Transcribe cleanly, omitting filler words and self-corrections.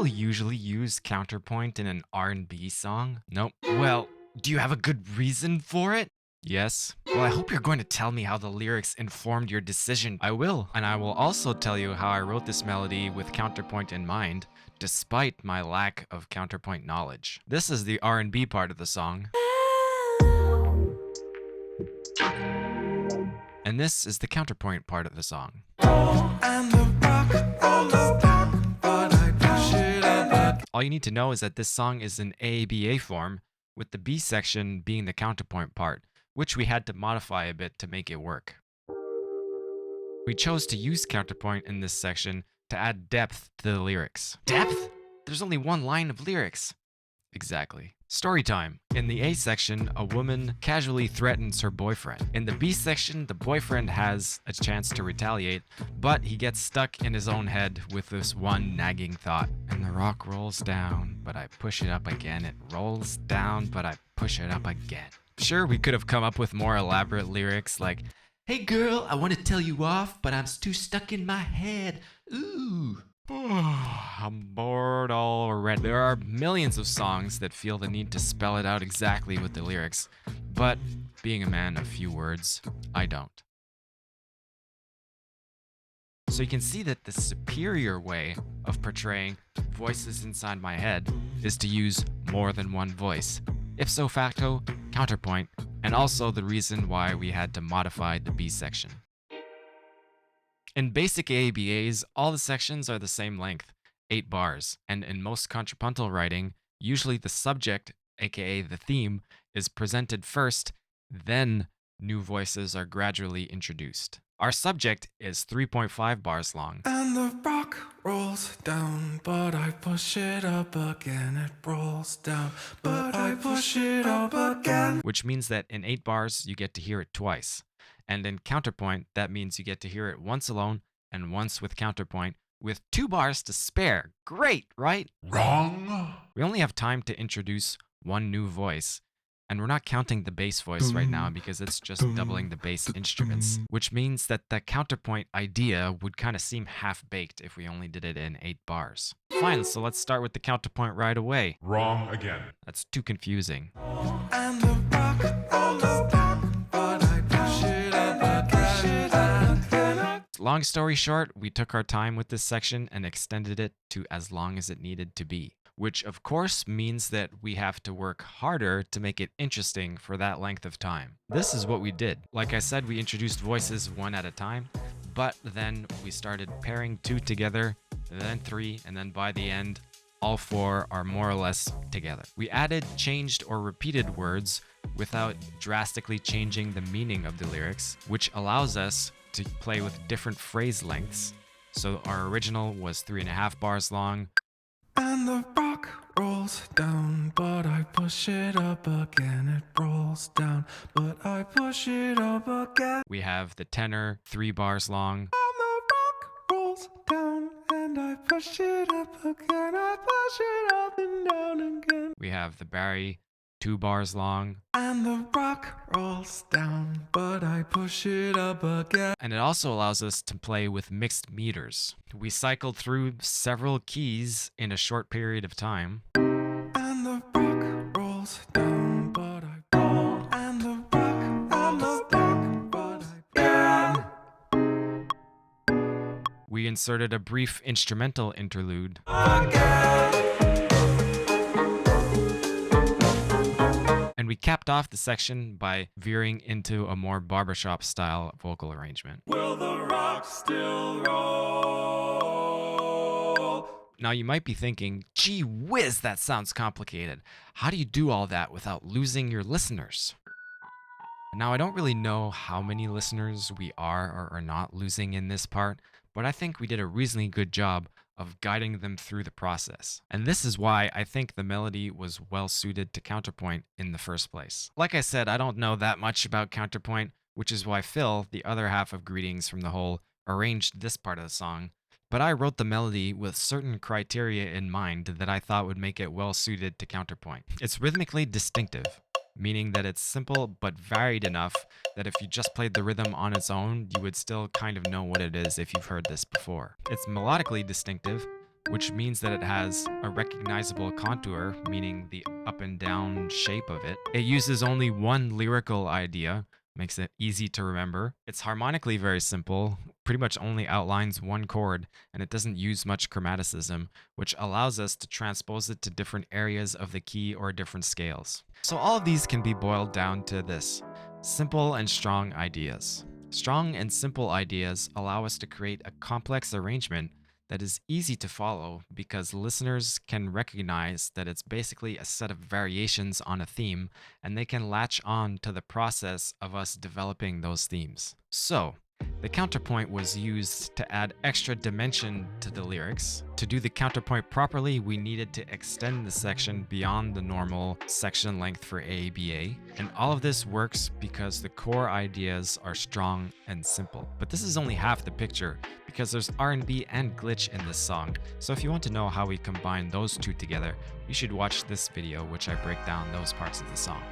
people usually use counterpoint in an R&B song? Nope. Well, do you have a good reason for it? Yes. Well, I hope you're going to tell me how the lyrics informed your decision. I will. And I will also tell you how I wrote this melody with counterpoint in mind, despite my lack of counterpoint knowledge. This is the R&B part of the song. And this is the counterpoint part of the song. All you need to know is that this song is in AABA form, with the B section being the counterpoint part, which we had to modify a bit to make it work. We chose to use counterpoint in this section to add depth to the lyrics. Depth? There's only one line of lyrics. Exactly. Story time. In the A section, a woman casually threatens her boyfriend. In the B section, the boyfriend has a chance to retaliate, but he gets stuck in his own head with this one nagging thought. And the rock rolls down, but I push it up again. It rolls down, but I push it up again. Sure, we could have come up with more elaborate lyrics like, "Hey girl, I want to tell you off, but I'm too stuck in my head. Ooh." I'm bored already. There are millions of songs that feel the need to spell it out exactly with the lyrics, but being a man of few words, I don't. So you can see that the superior way of portraying voices inside my head is to use more than one voice. Ipso facto, counterpoint, and also the reason why we had to modify the B section. In basic AABAs, all the sections are the same length, 8 bars, and in most contrapuntal writing, usually the subject, aka the theme, is presented first, then new voices are gradually introduced. Our subject is 3.5 bars long. And the rock rolls down, but I push it up again. It rolls down, but I push it up again. Which means that in 8 bars, you get to hear it twice. And in counterpoint, that means you get to hear it once alone and once with counterpoint, with 2 bars to spare. Great, right? Wrong. We only have time to introduce one new voice. And we're not counting the bass voice right now because it's just doubling the bass instruments, which means that the counterpoint idea would kind of seem half-baked if we only did it in 8 bars. Fine, so let's start with the counterpoint right away. Wrong again. That's too confusing. And the rock rolls down, but I push it up again. Long story short, we took our time with this section and extended it to as long as it needed to be. Which of course means that we have to work harder to make it interesting for that length of time. This is what we did. Like I said, we introduced voices one at a time, but then we started pairing 2 together, then 3, and then by the end, all 4 are more or less together. We added, changed, or repeated words without drastically changing the meaning of the lyrics, which allows us to play with different phrase lengths. So our original was 3.5 bars long. And the rock rolls down, but I push it up again. It rolls down, but I push it up again. We have the tenor, 3 bars long. And the rock rolls down, and I push it up again. I push it up and down again. We have the bari, 2 bars long. And the rock rolls down, but I push it up again. And it also allows us to play with mixed meters. We cycled through several keys in a short period of time. And the rock rolls down, but I roll. And the rock rolls down, but I again. We inserted a brief instrumental interlude. And we capped off the section by veering into a more barbershop style vocal arrangement. Will the rock still roll? Now you might be thinking, gee whiz, that sounds complicated. How do you do all that without losing your listeners? Now I don't really know how many listeners we are or are not losing in this part, but I think we did a reasonably good job of guiding them through the process. And this is why I think the melody was well suited to counterpoint in the first place. Like I said, I don't know that much about counterpoint, which is why Phil, the other half of Greetings from the Hole, arranged this part of the song. But I wrote the melody with certain criteria in mind that I thought would make it well suited to counterpoint. It's rhythmically distinctive, meaning that it's simple but varied enough that if you just played the rhythm on its own, you would still kind of know what it is if you've heard this before. It's melodically distinctive, which means that it has a recognizable contour, meaning the up and down shape of it. It uses only one lyrical idea, makes it easy to remember. It's harmonically very simple, pretty much only outlines one chord, and it doesn't use much chromaticism, which allows us to transpose it to different areas of the key or different scales. So all of these can be boiled down to this: simple and strong ideas. Strong and simple ideas allow us to create a complex arrangement that is easy to follow because listeners can recognize that it's basically a set of variations on a theme, and they can latch on to the process of us developing those themes. So, the counterpoint was used to add extra dimension to the lyrics. To do the counterpoint properly, we needed to extend the section beyond the normal section length for ABA, and all of this works because the core ideas are strong and simple. But this is only half the picture, because there's RNB and glitch in this song. So if you want to know how we combine those two together, you should watch this video, which I break down those parts of the song.